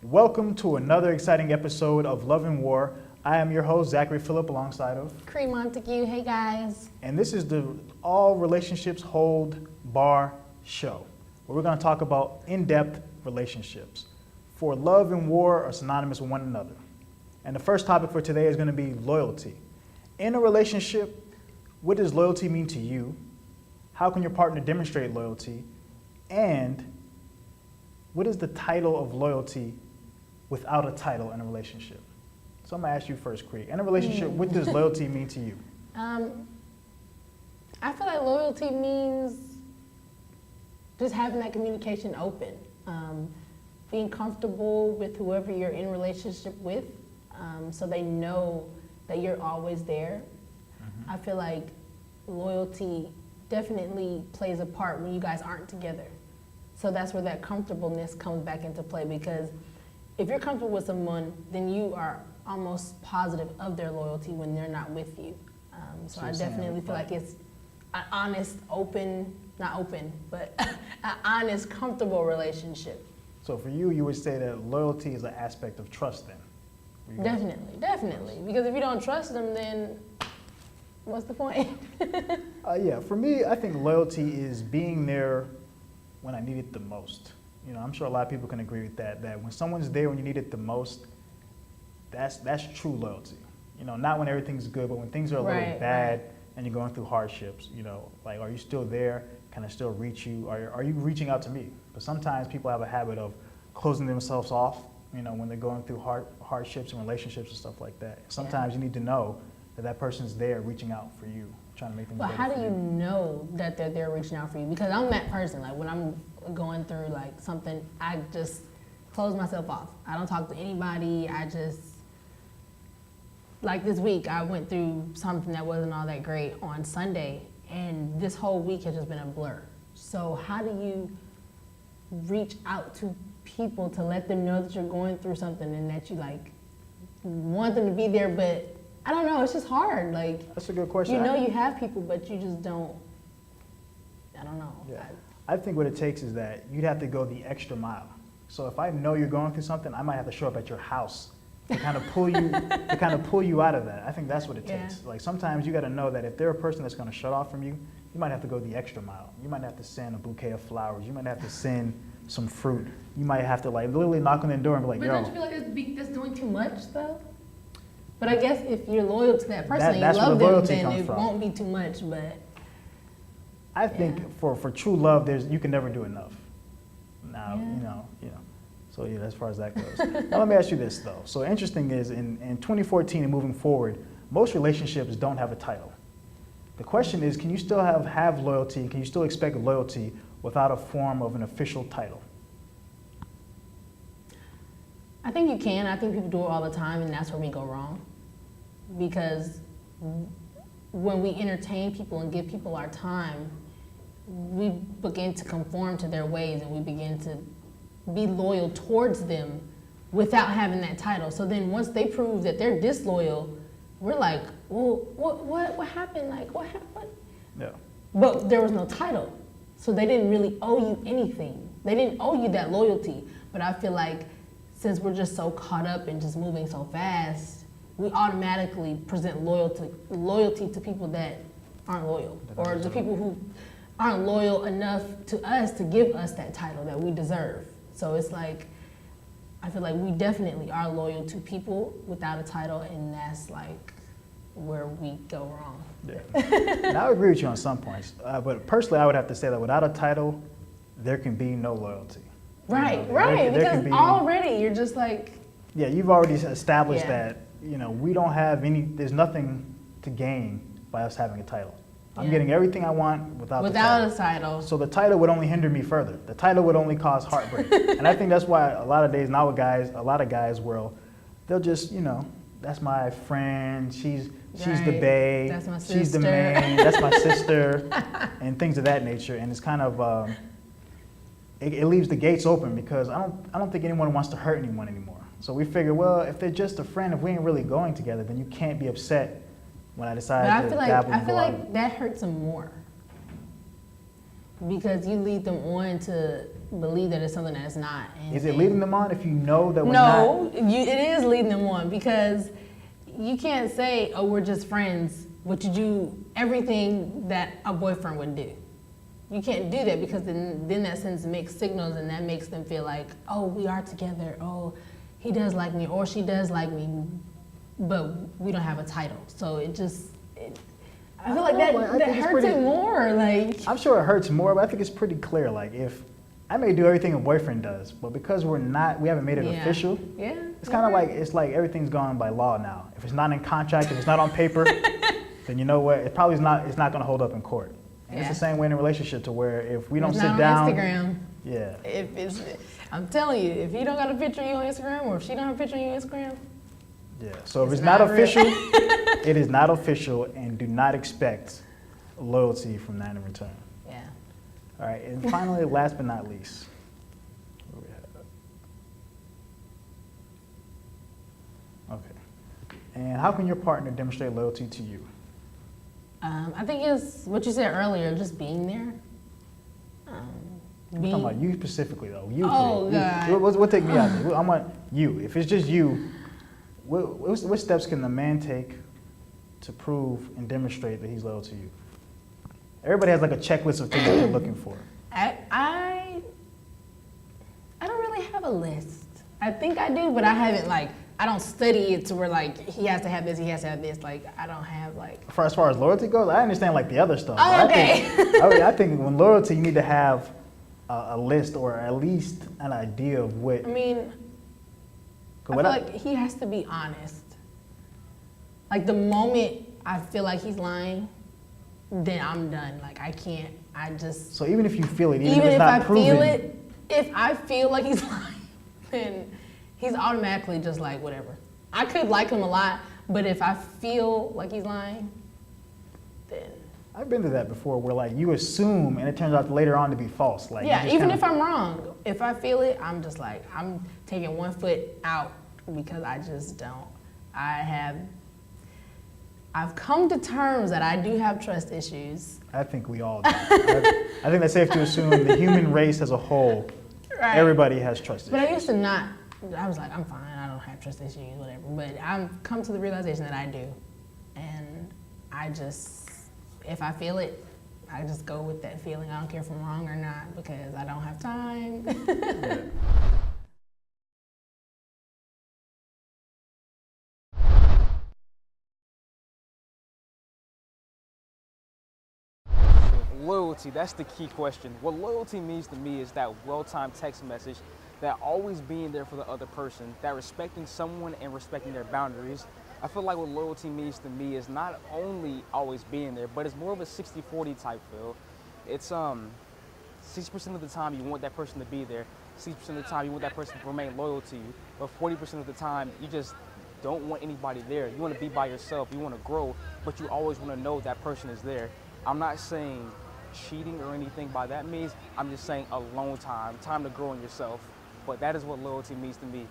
Welcome to another exciting episode of Love and War. I am your host, Zachary Phillip, alongside of Cree Montague. Hey guys. and this is the All Relationships Hold Bar show, where we're going to talk about in-depth relationships. For love and war are synonymous with one another. And the first topic for today is going to be loyalty. In a relationship, what does loyalty mean to you? How can your partner demonstrate loyalty? And what is the title of loyalty without a title in a relationship? So I'm going to ask you first, Cree. In a relationship, what does loyalty mean to you? I feel like loyalty means just having that communication open, being comfortable with whoever you're in relationship with, so they know that you're always there. I feel like loyalty definitely plays a part when you guys aren't together. So that's where that comfortableness comes back into play, because if you're comfortable with someone, then you are almost positive of their loyalty when they're not with you. So I definitely feel like it's an honest, not open, but an honest, comfortable relationship. So for you, you would say that loyalty is an aspect of trust then? Definitely. Because if you don't trust them, then what's the point? Yeah, for me, I think loyalty is being there when I need it the most. You know, I'm sure a lot of people can agree with that when someone's there when you need it the most, that's true loyalty. You know, not when everything's good, but when things are a little bad and you're going through hardships, you know, like, are you still there? Can I still reach you? Are you reaching out to me? But sometimes people have a habit of closing themselves off, you know, when they're going through hardships and relationships and stuff like that. Sometimes you need to know that person's there reaching out for you, trying to make things better. But how do you know that they're there reaching out for you? Because I'm that person, like when I'm going through like something, I just close myself off. I don't talk to anybody. I just, like this week, I went through something that wasn't all that great on Sunday, and this whole week has just been a blur. So how do you reach out to people to let them know that you're going through something and that you like want them to be there, but I don't know, it's just hard. Like, that's a good question. You know you have people, but you just don't, I don't know. Yeah. I think what it takes is that you'd have to go the extra mile. So if I know you're going through something, I might have to show up at your house to kind of pull you out of that. I think that's what it takes. Like sometimes you got to know that if they're a person that's going to shut off from you, you might have to go the extra mile. You might have to send a bouquet of flowers. You might have to send some fruit. You might have to like literally knock on their door and be like, but yo. Don't you feel like that's doing too much though? But I guess if you're loyal to that person and you love them, then it won't be too much. But I think for true love, you can never do enough. Now, you know. So yeah, as far as that goes. Now let me ask you this though. So interesting is in 2014 and moving forward, most relationships don't have a title. The question is, can you still have loyalty? Can you still expect loyalty without a form of an official title? I think you can. I think people do it all the time, and that's where we go wrong. Because when we entertain people and give people our time, we begin to conform to their ways and we begin to be loyal towards them without having that title. So then once they prove that they're disloyal, we're like, well, what happened? Like, what happened? Yeah. But there was no title. So they didn't really owe you anything. They didn't owe you that loyalty. But I feel like since we're just so caught up and just moving so fast, we automatically present loyalty to people that aren't loyal, or the people who aren't loyal enough to us to give us that title that we deserve. So it's like, I feel like we definitely are loyal to people without a title, and that's like where we go wrong. Yeah. Now, I agree with you on some points, but personally I would have to say that without a title, there can be no loyalty. Right, because already you're just like... Yeah, you've already established that, you know, there's nothing to gain by us having a title. I'm getting everything I want without a title. So the title would only hinder me further. The title would only cause heartbreak. And I think that's why a lot of guys will, they'll just, you know, that's my friend, she's the bae, that's my sister. She's the man, that's my sister, and things of that nature. And it's kind of, it leaves the gates open because I don't think anyone wants to hurt anyone anymore. So we figure, well, if they're just a friend, if we ain't really going together, then you can't be upset when I decide to dabble. I feel like that hurts them more. because you lead them on to believe that it's something that it's not. Is it leading them on if you know that we're not? No, it is leading them on, because you can't say, oh, we're just friends, but you do everything that a boyfriend would do. You can't do that, because then that sends mixed signals, and that makes them feel like, oh, we are together. Oh, he does like me, or she does like me, but we don't have a title. So I feel like that hurts it more. Like, I'm sure it hurts more, but I think it's pretty clear. Like, if I may do everything a boyfriend does, but because we haven't made it official. Yeah. It's kind of like, it's like everything's gone by law now. If it's not in contract, if it's not on paper, then you know what? It's not going to hold up in court. And it's the same way in a relationship, to where if we don't sit down. It's not on Instagram. Yeah. I'm telling you, if he don't got a picture of you on Instagram, or if she don't have a picture of you on Instagram. Yeah. So if it's not official, it is not official, and do not expect loyalty from that in return. Yeah. All right. And finally, last but not least. Where we at? Okay. And how can your partner demonstrate loyalty to you? I think it's what you said earlier, just being there. I'm talking about you specifically, though. You. Oh, God. What take me out of it? I want you. If it's just you, what steps can the man take to prove and demonstrate that he's loyal to you? Everybody has like a checklist of things that they're looking for. I don't really have a list. I think I do, but I haven't I don't study it to where he has to have this, he has to have this. I don't have As far as loyalty goes, I understand the other stuff. Oh, okay. I think when loyalty, you need to have a list, or at least an idea of what. I mean, I feel like he has to be honest. The moment I feel like he's lying, then I'm done. So even if you feel it, even if it's if not I proven, feel it, if I feel like he's lying, then he's automatically just whatever. I could like him a lot, but if I feel like he's lying, then. I've been to that before, where you assume, and it turns out later on to be false. Yeah, even if I'm wrong, if I feel it, I'm just I'm taking 1 foot out, because I just don't. I've come to terms that I do have trust issues. I think we all do. I think that's safe to assume the human race as a whole, right. Everybody has trust issues. But I used to not. I was I'm fine, I don't have trust issues, whatever. But I've come to the realization that I do. And if I feel it, I just go with that feeling. I don't care if I'm wrong or not, because I don't have time. Yeah. Loyalty, that's the key question. What loyalty means to me is that well-timed text message, that always being there for the other person, that respecting someone and respecting their boundaries. I feel like what loyalty means to me is not only always being there, but it's more of a 60-40 type feel. It's 60% of the time you want that person to be there, 60% of the time you want that person to remain loyal to you, but 40% of the time you just don't want anybody there. You want to be by yourself, you want to grow, but you always want to know that person is there. I'm not saying cheating or anything by that means. I'm just saying alone time to grow in yourself. But that is what loyalty means to me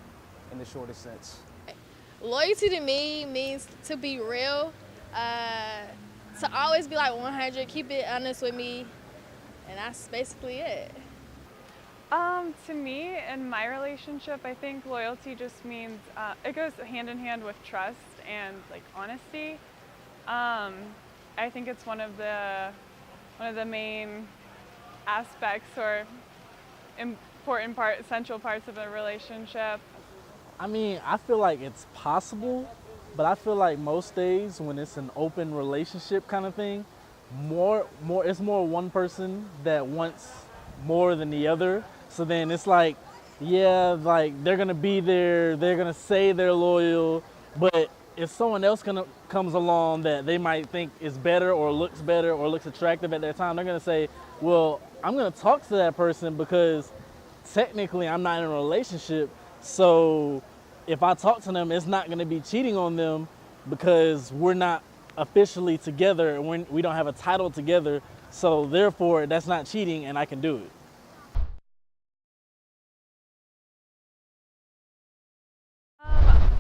in the shortest sense. Loyalty to me means to be real, to always be 100, keep it honest with me, and that's basically it. To me, in my relationship, I think loyalty just means, it goes hand in hand with trust and honesty. I think it's one of the main aspects or essential parts of a relationship. I mean, I feel like it's possible, but I feel like most days when it's an open relationship kind of thing, it's more one person that wants more than the other. So then it's they're gonna be there, they're gonna say they're loyal, but if someone else comes along that they might think is better or looks attractive at that time, they're gonna say, well, I'm gonna talk to that person because technically I'm not in a relationship. So if I talk to them, it's not gonna be cheating on them because we're not officially together and we don't have a title together. So therefore, that's not cheating and I can do it.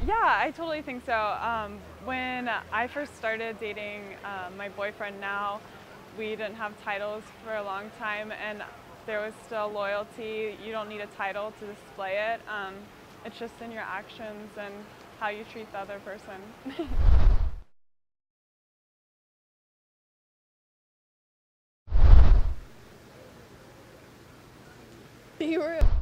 Yeah, I totally think so. When I first started dating my boyfriend now, we didn't have titles for a long time, and there was still loyalty. You don't need a title to display it. It's just in your actions and how you treat the other person. Be real.